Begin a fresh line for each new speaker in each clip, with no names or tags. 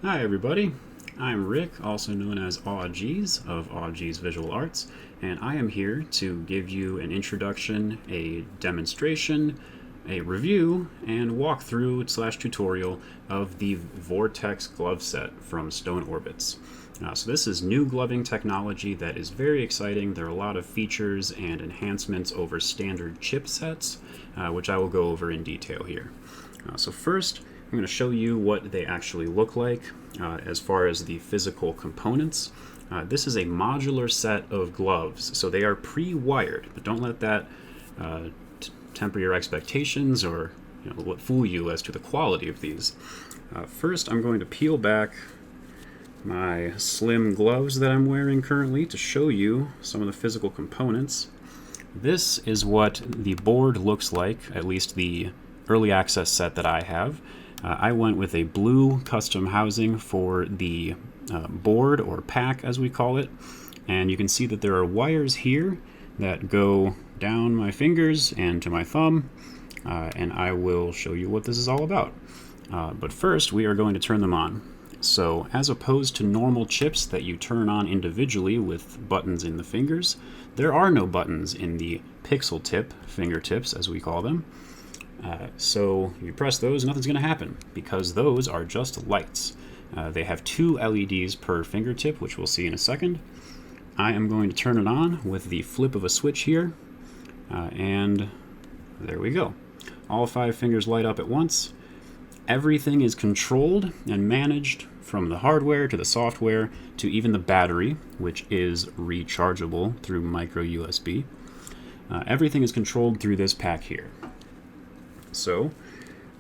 Hi everybody, I'm Rick, also known as AWG's of AWG's Visual Arts, and I am here to give you an introduction, a demonstration, a review, and walkthrough / tutorial of the Vortex glove set from Stone Orbits. So this is new gloving technology that is very exciting. There are a lot of features and enhancements over standard chipsets, which I will go over in detail here. So first, I'm going to show you what they actually look like as far as the physical components. This is a modular set of gloves, so they are pre-wired, but don't let that temper your expectations or fool you as to the quality of these. First, I'm going to peel back my slim gloves that I'm wearing currently to show you some of the physical components. This is what the board looks like, at least the early access set that I have. I went with a blue custom housing for the board, or pack as we call it, and you can see that there are wires here that go down my fingers and to my thumb, and I will show you what this is all about. But first we are going to turn them on. So as opposed to normal chips that you turn on individually with buttons in the fingers, there are no buttons in the pixel tip, fingertips as we call them. So you press those, nothing's going to happen because those are just lights. They have 2 LEDs per fingertip, which we'll see in a second. I am going to turn it on with the flip of a switch here, and there we go. All 5 fingers light up at once. Everything is controlled and managed from the hardware to the software to even the battery, which is rechargeable through micro USB. Everything is controlled through this pack here. So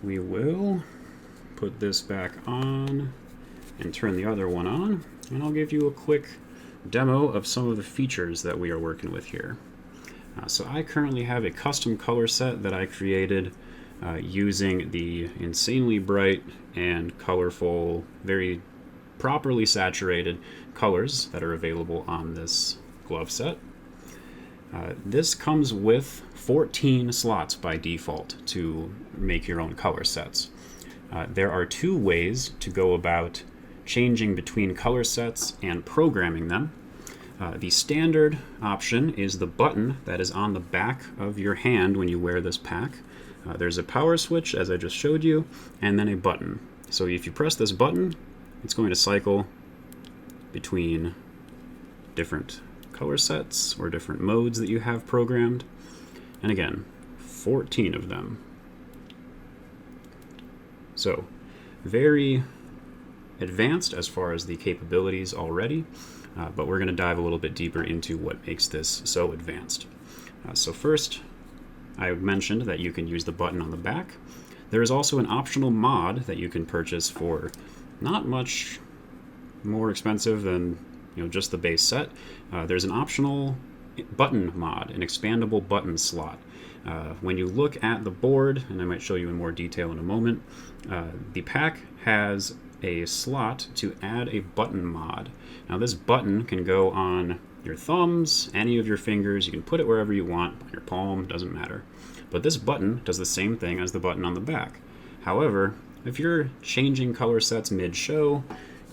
we will put this back on and turn the other one on, and I'll give you a quick demo of some of the features that we are working with here. So I currently have a custom color set that I created using the insanely bright and colorful, very properly saturated colors that are available on this glove set. This comes with 14 slots by default to make your own color sets. There are 2 ways to go about changing between color sets and programming them. The standard option is the button that is on the back of your hand when you wear this pack. There's a power switch, as I just showed you, and then a button. So if you press this button, it's going to cycle between different color sets or different modes that you have programmed. And again, 14 of them. So very advanced as far as the capabilities already, but we're going to dive a little bit deeper into what makes this so advanced. So first, I mentioned that you can use the button on the back. There is also an optional mod that you can purchase for not much more expensive than just the base set. There's an optional button mod, an expandable button slot. When you look at the board, and I might show you in more detail in a moment, the pack has a slot to add a button mod. Now this button can go on your thumbs, any of your fingers. You can put it wherever you want, on your palm, doesn't matter. But this button does the same thing as the button on the back. However, if you're changing color sets mid-show,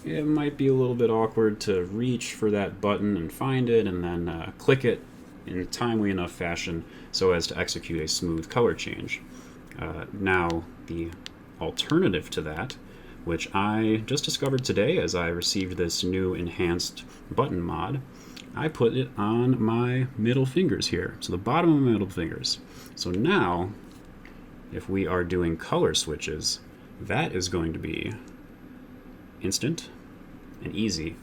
it might be a little bit awkward to reach for that button and find it and then click it in a timely enough fashion so as to execute a smooth color change. Now, the alternative to that, which I just discovered today as I received this new enhanced button mod, I put it on my middle fingers here, so the bottom of my middle fingers. So now, if we are doing color switches, that is going to be instant and easy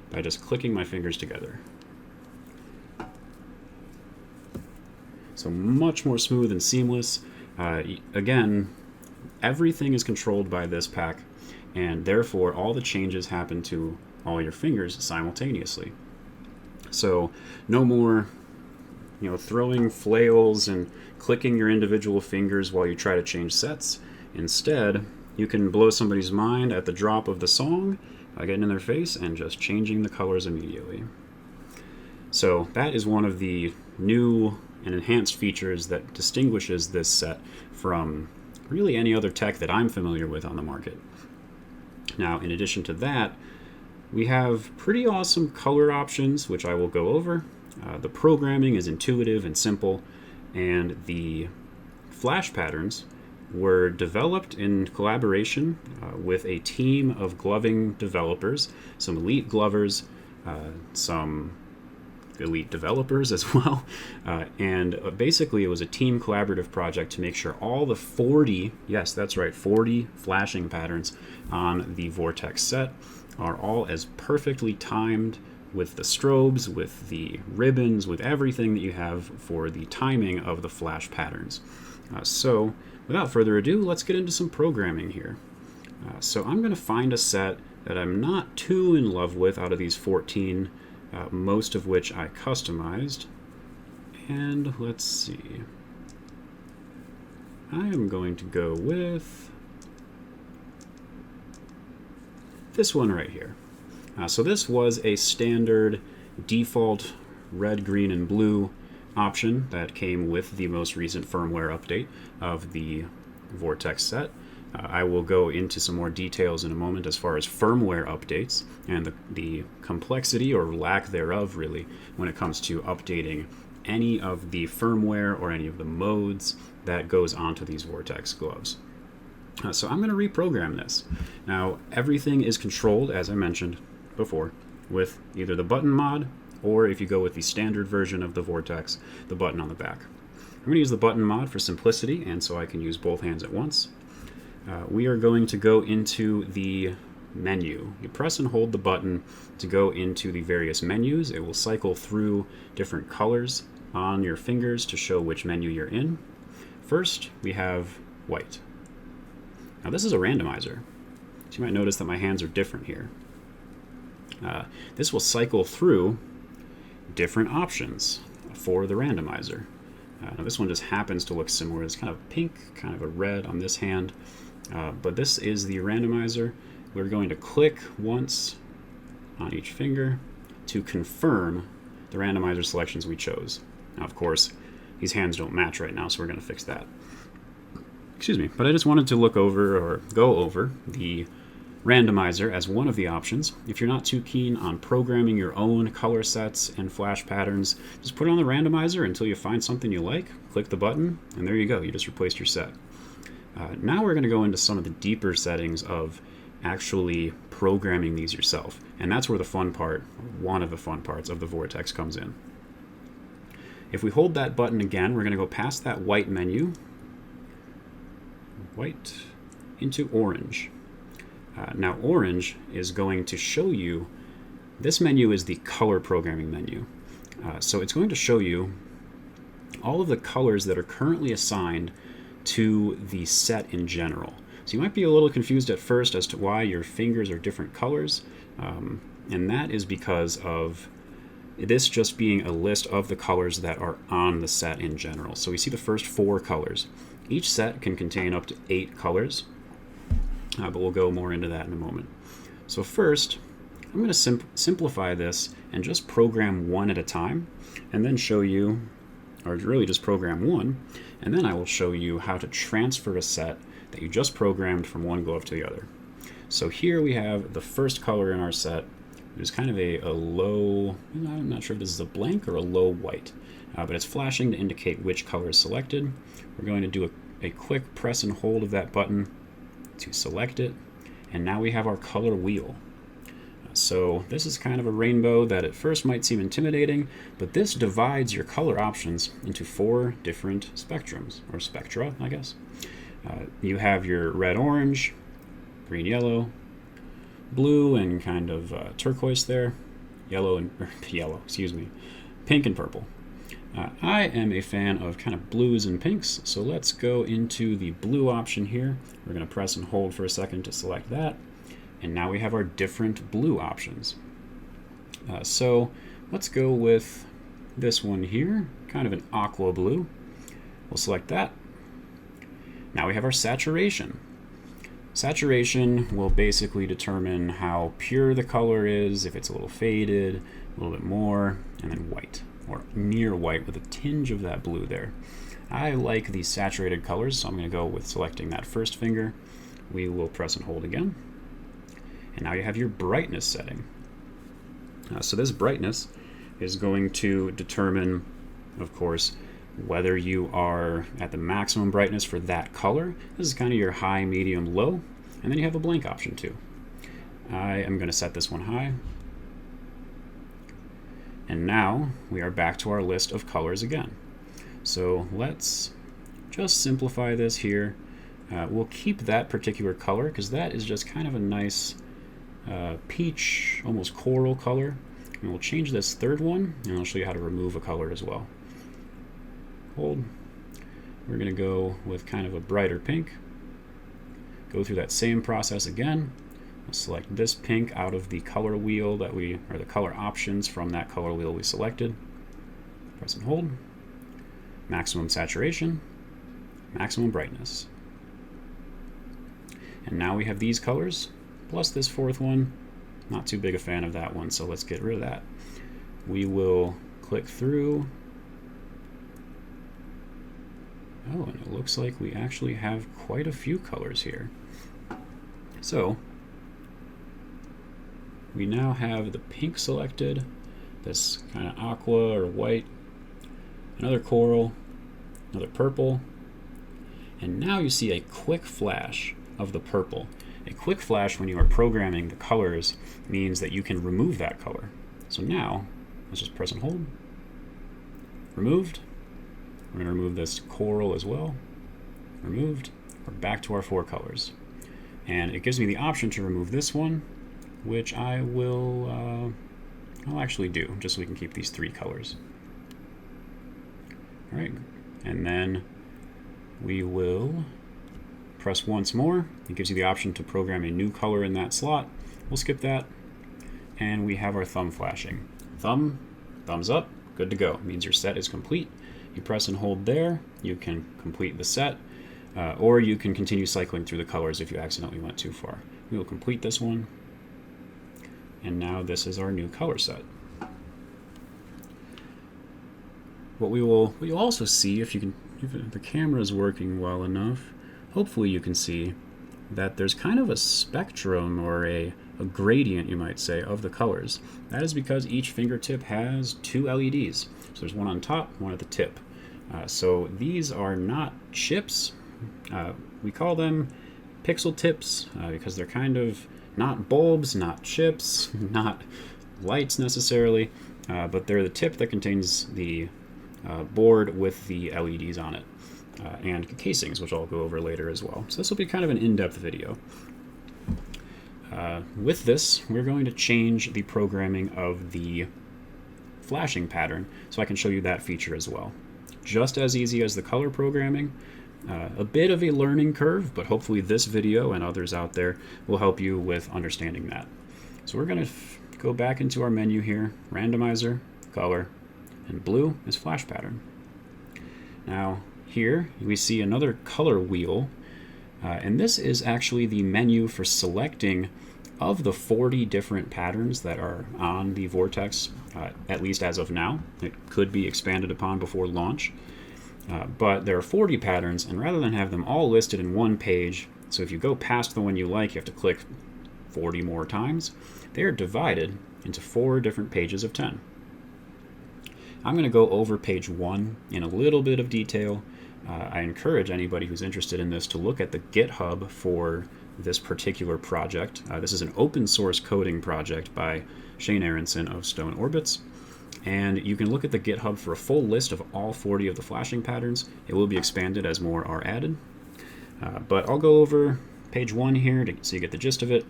by just clicking my fingers together. So much more smooth and seamless. Again, everything is controlled by this pack, and therefore all the changes happen to all your fingers simultaneously. So no more throwing flails and clicking your individual fingers while you try to change sets. Instead, you can blow somebody's mind at the drop of the song by getting in their face and just changing the colors immediately. So that is one of the new and enhanced features that distinguishes this set from really any other tech that I'm familiar with on the market. Now, in addition to that, we have pretty awesome color options, which I will go over. The programming is intuitive and simple, and the flash patterns were developed in collaboration with a team of gloving developers, some elite glovers, some elite developers as well, and basically it was a team collaborative project to make sure all the 40, yes, that's right, 40 flashing patterns on the Vortex set are all as perfectly timed with the strobes, with the ribbons, with everything that you have for the timing of the flash patterns. So without further ado, let's get into some programming here. So I'm going to find a set that I'm not too in love with out of these 14, most of which I customized. And let's see. I am going to go with this one right here. So this was a standard default red, green, and blue option that came with the most recent firmware update of the Vortex set. I will go into some more details in a moment as far as firmware updates and the complexity or lack thereof, really, when it comes to updating any of the firmware or any of the modes that goes onto these Vortex gloves. So I'm going to reprogram this. Now, everything is controlled, as I mentioned before, with either the button mod, or if you go with the standard version of the Vortex, the button on the back. I'm going to use the button mod for simplicity, and so I can use both hands at once. We are going to go into the menu. You press and hold the button to go into the various menus. It will cycle through different colors on your fingers to show which menu you're in. First, we have white. Now this is a randomizer, so you might notice that my hands are different here. This will cycle through different options for the randomizer. Now this one just happens to look similar. It's kind of pink, kind of a red on this hand, but this is the randomizer. We're going to click once on each finger to confirm the randomizer selections we chose. Now, of course, these hands don't match right now, so we're going to fix that. Excuse me, but I just wanted to look over or go over the randomizer as one of the options. If you're not too keen on programming your own color sets and flash patterns, just put it on the randomizer until you find something you like, click the button, and there you go, you just replaced your set. Now we're going to go into some of the deeper settings of actually programming these yourself, and that's where the fun part, one of the fun parts of the Vortex comes in. If we hold that button again, we're going to go past that white menu, white into orange. Now orange is going to show you, this menu is the color programming menu. So it's going to show you all of the colors that are currently assigned to the set in general. So you might be a little confused at first as to why your fingers are different colors, and that is because of this just being a list of the colors that are on the set in general. So we see the first 4 colors. Each set can contain up to 8 colors. But we'll go more into that in a moment. So first, I'm going to simplify this and just program one at a time, and then show you, or really just program one, and then I will show you how to transfer a set that you just programmed from one glove to the other. So here we have the first color in our set. It is kind of a low, I'm not sure if this is a blank or a low white, but it's flashing to indicate which color is selected. We're going to do a quick press and hold of that button to select it, and now we have our color wheel. So this is kind of a rainbow that at first might seem intimidating, but this divides your color options into 4 different spectrums, or spectra, I guess. You have your red, orange, green, yellow, blue, and kind of turquoise there, pink and purple. I am a fan of kind of blues and pinks, so let's go into the blue option here. We're going to press and hold for a second to select that, and now we have our different blue options. So let's go with this one here, kind of an aqua blue. We'll select that. Now we have our saturation. Saturation will basically determine how pure the color is, if it's a little faded, a little bit more, and then white, or near white with a tinge of that blue there. I like these saturated colors, so I'm going to go with selecting that first finger. We will press and hold again. And now you have your brightness setting. So this brightness is going to determine, of course, whether you are at the maximum brightness for that color. This is kind of your high, medium, low, and then you have a blank option too. I am going to set this one high. And now we are back to our list of colors again. So let's just simplify this here. We'll keep that particular color because that is just kind of a nice peach, almost coral color. And we'll change this third one, and I'll show you how to remove a color as well. Hold. We're going to go with kind of a brighter pink. Go through that same process again. We'll select this pink out of the color wheel that or the color options from that color wheel we selected. Press and hold. Maximum saturation, maximum brightness. And now we have these colors, plus this fourth one. Not too big a fan of that one, so let's get rid of that. We will click through. Oh, and it looks like we actually have quite a few colors here. So, we now have the pink selected, this kind of aqua or white, another coral, another purple, and now you see a quick flash of the purple. A quick flash when you are programming the colors means that you can remove that color. So now, let's just press and hold. Removed. We're going to remove this coral as well. Removed. We're back to our 4 colors. And it gives me the option to remove this one, which I'll actually do, just so we can keep these 3 colors. All right, and then we will press once more. It gives you the option to program a new color in that slot. We'll skip that, and we have our thumb flashing. Thumbs up, good to go. It means your set is complete. You press and hold there, you can complete the set, or you can continue cycling through the colors if you accidentally went too far. We will complete this one, and now this is our new color set. What you'll also see, if the camera is working well enough, hopefully you can see that there's kind of a spectrum or a gradient, you might say, of the colors. That is because each fingertip has 2 LEDs. So there's one on top, one at the tip. So these are not chips. We call them pixel tips because they're kind of not bulbs, not chips, not lights necessarily, but they're the tip that contains the board with the LEDs on it, and casings, which I'll go over later as well. So this will be kind of an in-depth video. With this, we're going to change the programming of the flashing pattern, so I can show you that feature as well. Just as easy as the color programming, a bit of a learning curve, but hopefully this video and others out there will help you with understanding that. So we're going to go back into our menu here, randomizer, color, and blue is flash pattern. Now here we see another color wheel, and this is actually the menu for selecting of the 40 different patterns that are on the Vortex, at least as of now. It could be expanded upon before launch, but there are 40 patterns, and rather than have them all listed in one page, so if you go past the one you like, you have to click 40 more times, they are divided into 4 different pages of 10. I'm going to go over page 1 in a little bit of detail. I encourage anybody who's interested in this to look at the GitHub for this particular project. This is an open source coding project by Shane Aronson of Stone Orbits. And you can look at the GitHub for a full list of all 40 of the flashing patterns. It will be expanded as more are added. But I'll go over page 1 here so you get the gist of it.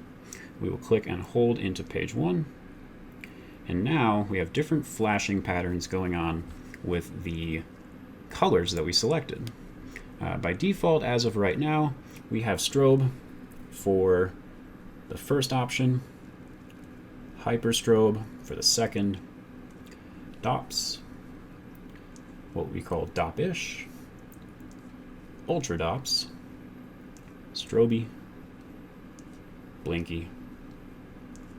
We will click and hold into page 1. And now we have different flashing patterns going on with the colors that we selected. By default, as of right now, we have strobe for the first option, hyperstrobe for the second, dops, what we call dop-ish, ultra dops, stroby, blinky,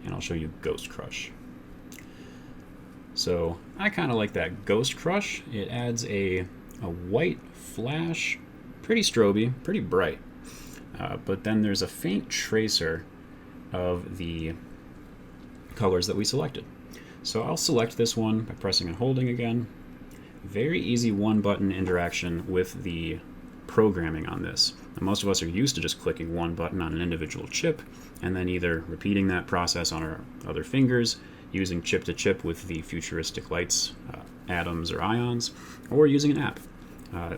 and I'll show you ghost crush. So I kind of like that ghost crush. It adds a white flash, pretty stroby, pretty bright. But then there's a faint tracer of the colors that we selected. So I'll select this one by pressing and holding again. Very easy one-button interaction with the programming on this. Now, most of us are used to just clicking one button on an individual chip and then either repeating that process on our other fingers, using chip to chip with the futuristic lights, atoms or ions, or using an app.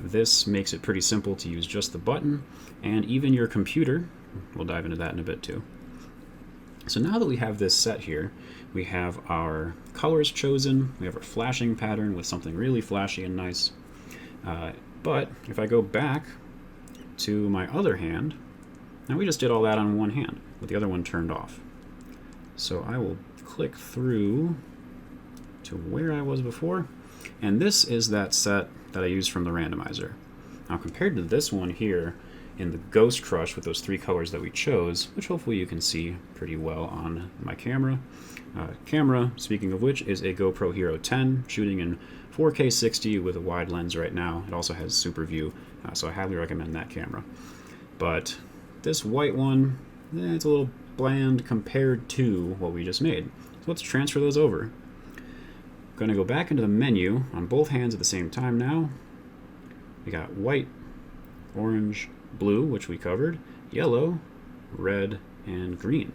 This makes it pretty simple to use just the button, and even your computer. We'll dive into that in a bit too. So now that we have this set here, we have our colors chosen, we have our flashing pattern with something really flashy and nice. But if I go back to my other hand, now we just did all that on one hand with the other one turned off. So I will click through to where I was before, and this is that set that I used from the randomizer. Now compared to this one here in the Ghost Crush with those 3 colors that we chose, which hopefully you can see pretty well on my camera. Camera, speaking of which, is a GoPro Hero 10 shooting in 4K 60 with a wide lens right now. It also has super view, so I highly recommend that camera. But this white one, it's a little bland compared to what we just made. So let's transfer those over. I'm going to go back into the menu on both hands at the same time now. We got white, orange, blue, which we covered, yellow, red, and green.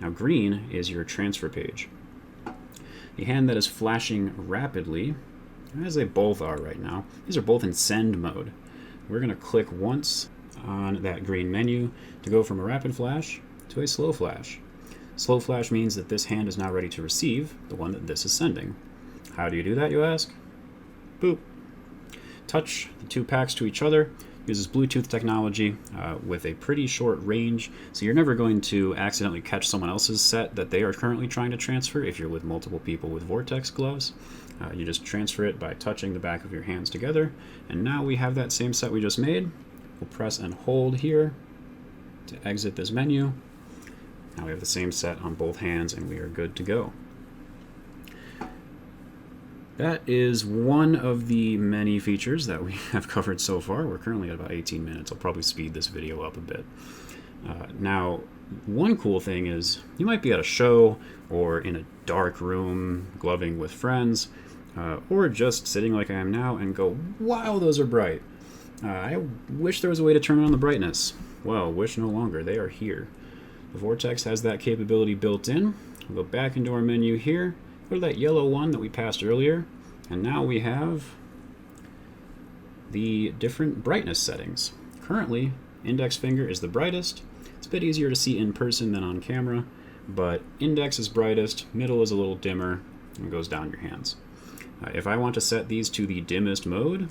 Now green is your transfer page. The hand that is flashing rapidly, as they both are right now, these are both in send mode. We're going to click once on that green menu to go from a rapid flash to a slow flash. Slow flash means that this hand is now ready to receive the one that this is sending. How do you do that, you ask? Boop. Touch the 2 packs to each other. Uses Bluetooth technology with a pretty short range, so you're never going to accidentally catch someone else's set that they are currently trying to transfer if you're with multiple people with Vortex gloves. You just transfer it by touching the back of your hands together, and now we have that same set we just made. We'll press and hold here to exit this menu. Now we have the same set on both hands, and we are good to go. That is one of the many features that we have covered so far. We're currently at about 18 minutes. I'll probably speed this video up a bit. Now, one cool thing is you might be at a show or in a dark room gloving with friends, or just sitting like I am now and go, wow, those are bright. I wish there was a way to turn on the brightness. Well, wish no longer. They are here. The Vortex has that capability built in. We'll go back into our menu here. Go to that yellow one that we passed earlier, and now we have the different brightness settings. Currently, index finger is the brightest. It's a bit easier to see in person than on camera, but index is brightest, middle is a little dimmer, and goes down your hands. If I want to set these to the dimmest mode,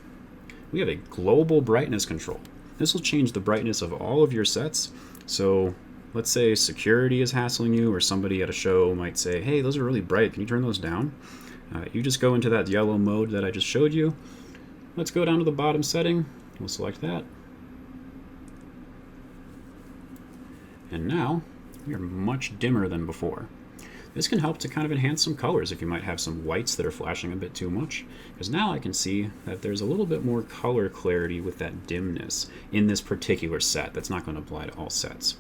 we have a global brightness control. This will change the brightness of all of your sets, so let's say security is hassling you, or somebody at a show might say, hey, those are really bright, can you turn those down? You just go into that yellow mode that I just showed you. Let's go down to the bottom setting. We'll select that. And now, we are much dimmer than before. This can help to kind of enhance some colors if you might have some whites that are flashing a bit too much, because now I can see that there's a little bit more color clarity with that dimness in this particular set. That's not going to apply to all sets.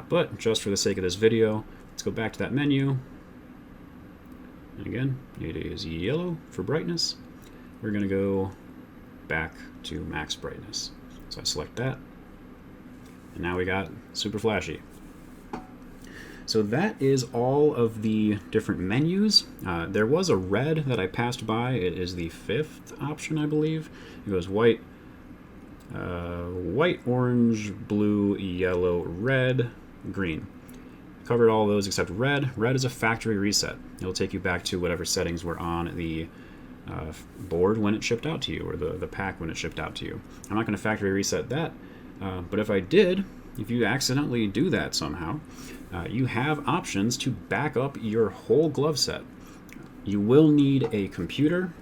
But just for the sake of this video, let's go back to that menu. And again, it is yellow for brightness. We're going to go back to max brightness. So I select that. And now we got super flashy. So that is all of the different menus. There was a red that I passed by. It is the 5th option, I believe. It goes white, white, orange, blue, yellow, red, green. Covered all those except red. Red is a factory reset. It'll take you back to whatever settings were on the board when it shipped out to you, or the pack when it shipped out to you. I'm not going to factory reset that, but if I did, if you accidentally do that somehow, you have options to back up your whole glove set. You will need a computer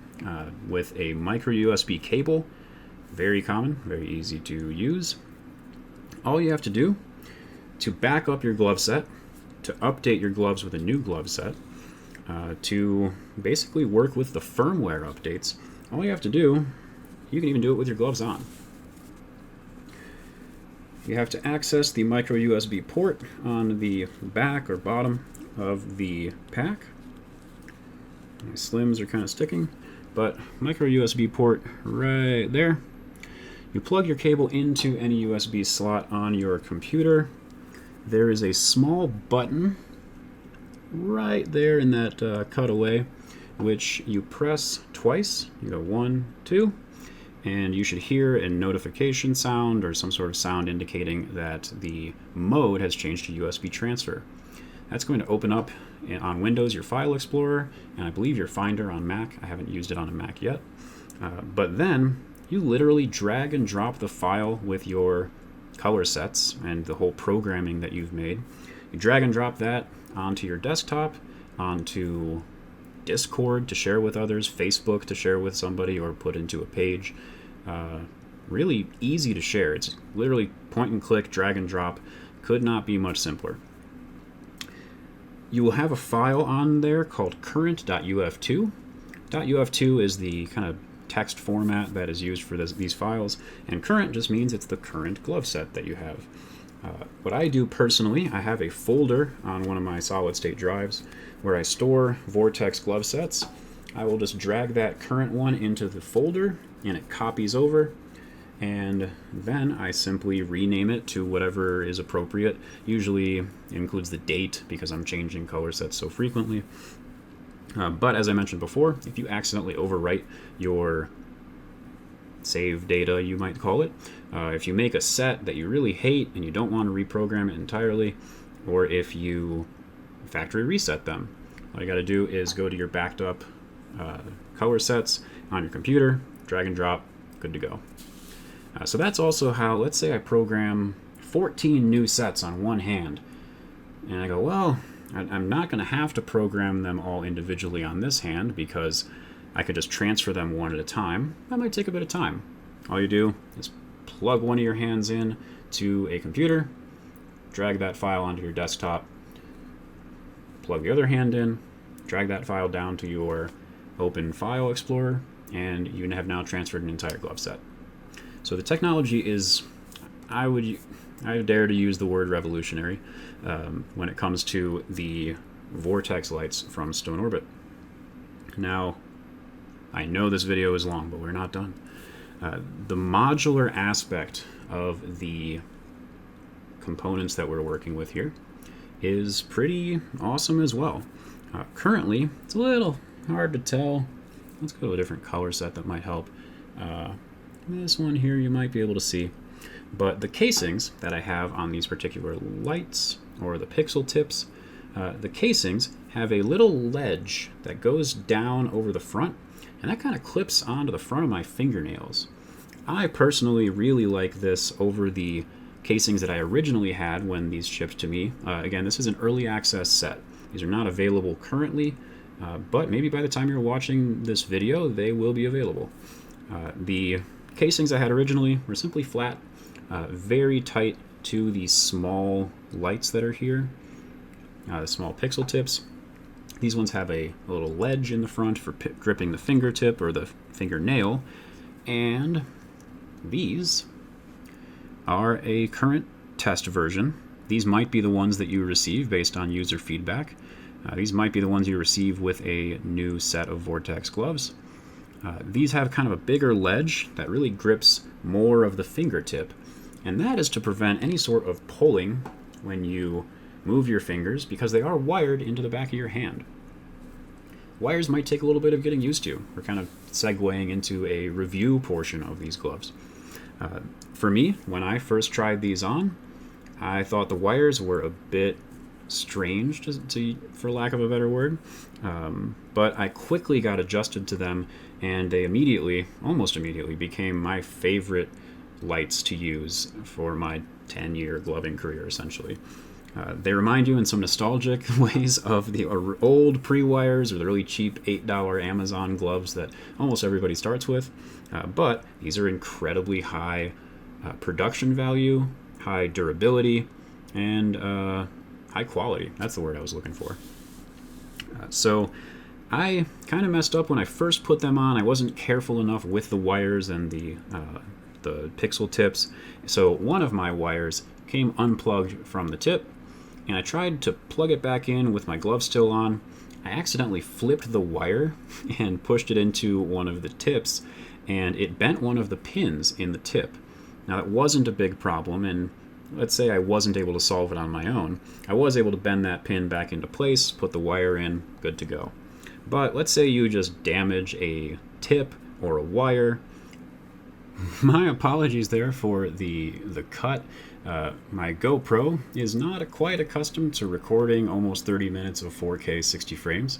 with a micro USB cable. Very common, very easy to use. All you have to do to back up your glove set, to update your gloves with a new glove set, to basically work with the firmware updates, all you have to do, you can even do it with your gloves on. you have to access the micro USB port on the back or bottom of the pack. My slims are kind of sticking, but micro USB port right there. You plug your cable into any USB slot on your computer. There is a small button right there in that cutaway, which you press twice. You go 1, 2, and you should hear a notification sound or some sort of sound indicating that the mode has changed to USB transfer. That's going to open up on Windows your File Explorer, and I believe your Finder on Mac. I haven't used it on a Mac yet. But then you literally drag and drop the file with your color sets and the whole programming that you've made. You drag and drop that onto your desktop, onto Discord to share with others, Facebook to share with somebody, or put into a page. Really easy to share. It's literally point and click, drag and drop. Could not be much simpler. You will have a file on there called current.uf2. .uf2 is the kind of text format that is used for these files, and current just means it's the current glove set that you have. What I do personally, I have a folder on one of my solid state drives where I store Vortex glove sets. I will just drag that current one into the folder and it copies over, and then I simply rename it to whatever is appropriate. Usually includes the date because I'm changing color sets so frequently. But as I mentioned before, if you accidentally overwrite your save data, you might call it, if you make a set that you really hate and you don't want to reprogram it entirely, or if you factory reset them, all you got to do is go to your backed up color sets on your computer, drag and drop, good to go. So that's also how, let's say I program 14 new sets on one hand, and I go, well, I'm not going to have to program them all individually on this hand because I could just transfer them one at a time. That might take a bit of time. All you do is plug one of your hands in to a computer, drag that file onto your desktop, plug the other hand in, drag that file down to your open File Explorer, and you have now transferred an entire glove set. So the technology is, I dare to use the word revolutionary when it comes to the Vortex lights from Stone Orbit. Now, I know this video is long, but we're not done. The modular aspect of the components that we're working with here is pretty awesome as well. Currently, it's a little hard to tell. Let's go to a different color set that might help. This one here you might be able to see. But the casings that I have on these particular lights, or the pixel tips, the casings have a little ledge that goes down over the front, and that kind of clips onto the front of my fingernails. I personally really like this over the casings that I originally had when these shipped to me. Again, this is an early access set. These are not available currently, but maybe by the time you're watching this video, they will be available. The casings I had originally were simply flat, very tight to the small lights that are here, the small pixel tips. These ones have a little ledge in the front for gripping the fingertip or the fingernail, and these are a current test version. These might be the ones that you receive based on user feedback. These might be the ones you receive with a new set of Vortex gloves. These have kind of a bigger ledge that really grips more of the fingertip, and that is to prevent any sort of pulling when you move your fingers, because they are wired into the back of your hand. Wires might take a little bit of getting used to. We're kind of segueing into a review portion of these gloves. For me, when I first tried these on, I thought the wires were a bit strange, for lack of a better word, but I quickly got adjusted to them, and they almost immediately became my favorite lights to use for my 10-year gloving career, essentially. They remind you in some nostalgic ways of the old pre-wires or the really cheap $8 Amazon gloves that almost everybody starts with, but these are incredibly high production value, high durability, and high quality. That's the word I was looking for. So I kind of messed up when I first put them on. I wasn't careful enough with the wires and the the pixel tips. So one of my wires came unplugged from the tip, and I tried to plug it back in with my glove still on. I accidentally flipped the wire and pushed it into one of the tips, and it bent one of the pins in the tip. Now, that wasn't a big problem, and let's say I wasn't able to solve it on my own. I was able to bend that pin back into place, put the wire in, good to go. But let's say you just damage a tip or a wire. My apologies there for the cut. My GoPro is not quite accustomed to recording almost 30 minutes of 4K 60 frames,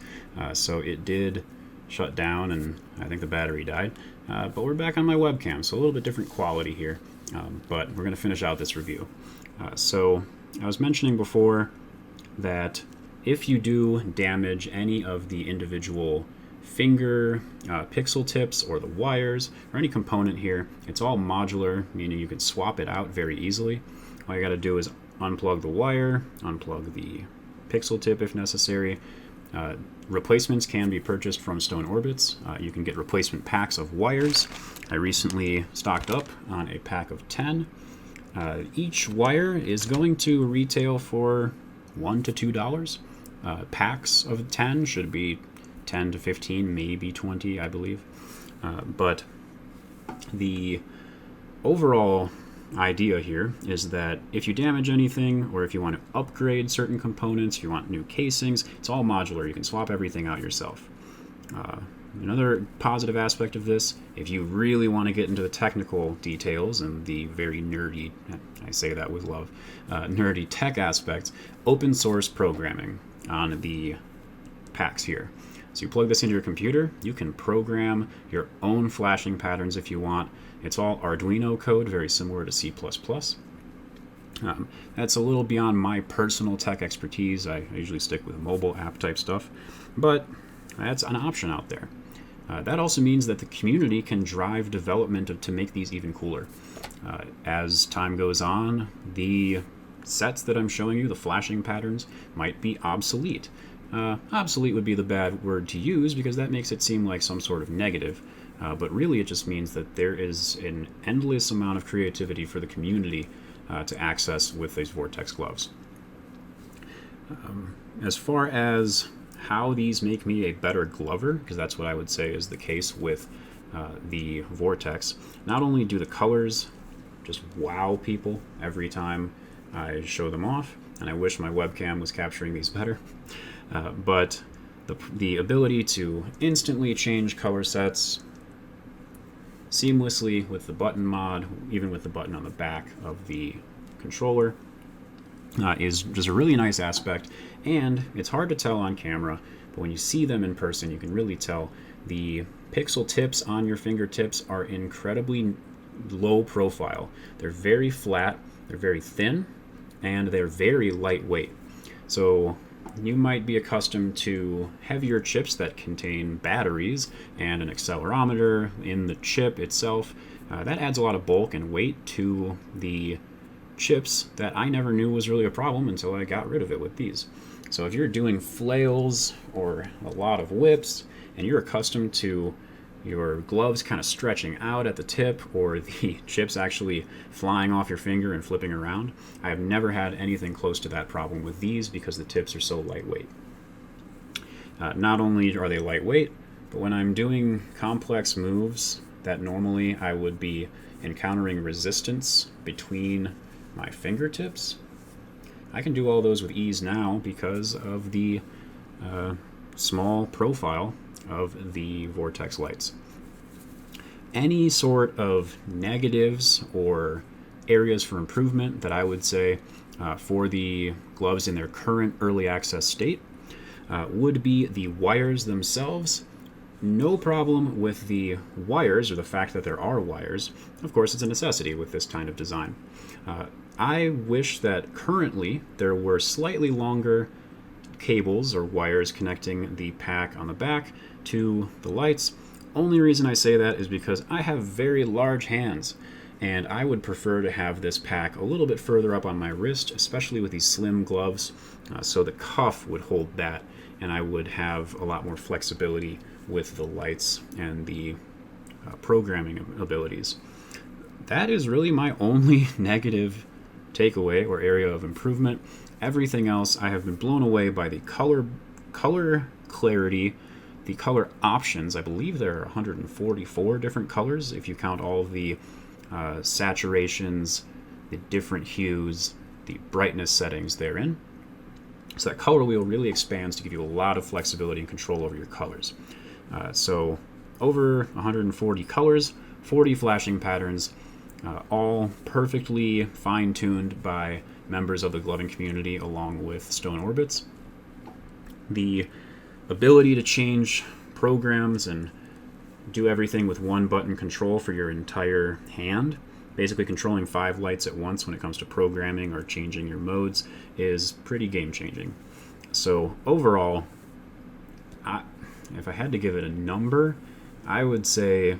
so it did shut down and I think the battery died. But we're back on my webcam, so a little bit different quality here, but we're going to finish out this review. So I was mentioning before that if you do damage any of the individual finger pixel tips or the wires or any component here, it's all modular, meaning you can swap it out very easily. All you got to do is unplug the wire, unplug the pixel tip if necessary. Replacements can be purchased from Stone Orbits. You can get replacement packs of wires. I recently stocked up on a pack of 10. Each wire is going to retail for $1 to $2. Packs of 10 should be 10 to 15, maybe 20, I believe. But the overall idea here is that if you damage anything, or if you want to upgrade certain components, if you want new casings, it's all modular. You can swap everything out yourself. Another positive aspect of this, if you really want to get into the technical details and the very nerdy, I say that with love, nerdy tech aspects, open source programming on the packs here. So you plug this into your computer, you can program your own flashing patterns if you want. It's all Arduino code, very similar to C++. That's a little beyond my personal tech expertise. I usually stick with mobile app type stuff, but that's an option out there. That also means that the community can drive development to make these even cooler. As time goes on, the sets that I'm showing you, the flashing patterns, might be obsolete. Obsolete would be the bad word to use because that makes it seem like some sort of negative, but really it just means that there is an endless amount of creativity for the community to access with these Vortex gloves. As far as how these make me a better glover, because that's what I would say is the case with the Vortex, not only do the colors just wow people every time I show them off, and I wish my webcam was capturing these better, but the ability to instantly change color sets seamlessly with the button mod, even with the button on the back of the controller, is just a really nice aspect. And it's hard to tell on camera, but when you see them in person, you can really tell. The pixel tips on your fingertips are incredibly low profile. They're very flat, they're very thin, and they're very lightweight. So you might be accustomed to heavier chips that contain batteries and an accelerometer in the chip itself. That adds a lot of bulk and weight to the chips that I never knew was really a problem until I got rid of it with these. So if you're doing flails or a lot of whips and you're accustomed to your gloves kind of stretching out at the tip or the chips actually flying off your finger and flipping around, I have never had anything close to that problem with these because the tips are so lightweight. Not only are they lightweight, but when I'm doing complex moves that normally I would be encountering resistance between my fingertips, I can do all those with ease now because of the small profile of the Vortex lights. Any sort of negatives or areas for improvement that I would say for the gloves in their current early access state would be the wires themselves. No problem with the wires or the fact that there are wires. Of course, it's a necessity with this kind of design. I wish that currently there were slightly longer cables or wires connecting the pack on the back to the lights. Only reason I say that is because I have very large hands and I would prefer to have this pack a little bit further up on my wrist, especially with these slim gloves, so the cuff would hold that and I would have a lot more flexibility with the lights and the programming abilities. that is really my only negative takeaway or area of improvement. Everything else, I have been blown away by the color clarity, the color options. I believe there are 144 different colors if you count all of the saturations, the different hues, the brightness settings therein. So that color wheel really expands to give you a lot of flexibility and control over your colors. So over 140 colors, 40 flashing patterns, all perfectly fine-tuned by members of the gloving community along with Stone Orbits. The ability to change programs and do everything with one button control for your entire hand, basically controlling 5 lights at once when it comes to programming or changing your modes, is pretty game-changing. So overall, if I had to give it a number, I would say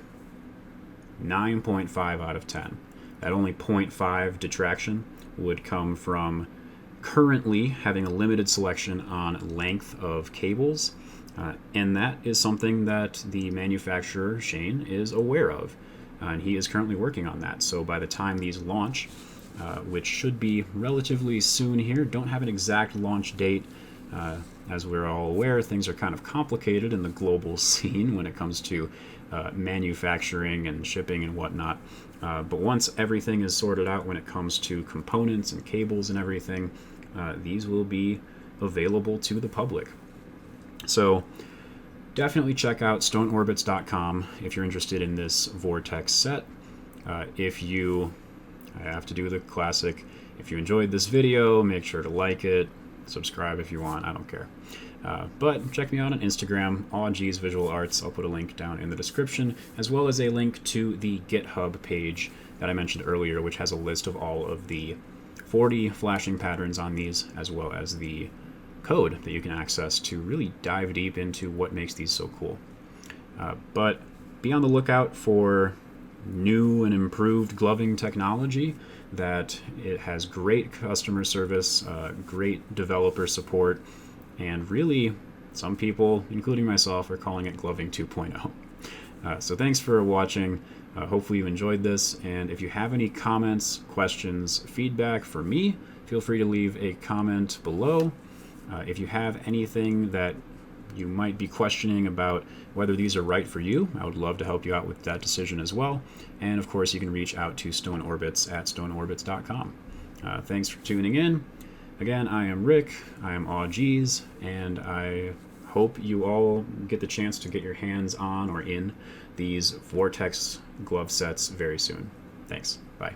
9.5 out of 10. That only 0.5 detraction would come from currently having a limited selection on length of cables, and that is something that the manufacturer, Shane, is aware of, and he is currently working on that. So by the time these launch, which should be relatively soon here, don't have an exact launch date. As we're all aware, things are kind of complicated in the global scene when it comes to manufacturing and shipping and whatnot. But once everything is sorted out when it comes to components and cables and everything, these will be available to the public. So definitely check out stoneorbits.com if you're interested in this Vortex set. I have to do the classic, if you enjoyed this video, make sure to like it, subscribe if you want, I don't care. But check me out on Instagram, AWG's Visual Arts. I'll put a link down in the description, as well as a link to the GitHub page that I mentioned earlier, which has a list of all of the 40 flashing patterns on these, as well as the code that you can access to really dive deep into what makes these so cool. But be on the lookout for new and improved gloving technology that it has great customer service, great developer support, and really some people, including myself, are calling it gloving 2.0. So thanks for watching. Hopefully you enjoyed this, and if you have any comments, questions, feedback for me, feel free to leave a comment below. If you have anything that you might be questioning about whether these are right for you, I would love to help you out with that decision as well. And of course, you can reach out to Stone Orbits at stoneorbits.com. Thanks for tuning in. Again, I am Rick, I am AWG's, and I hope you all get the chance to get your hands on or in these Vortex glove sets very soon. Thanks. Bye.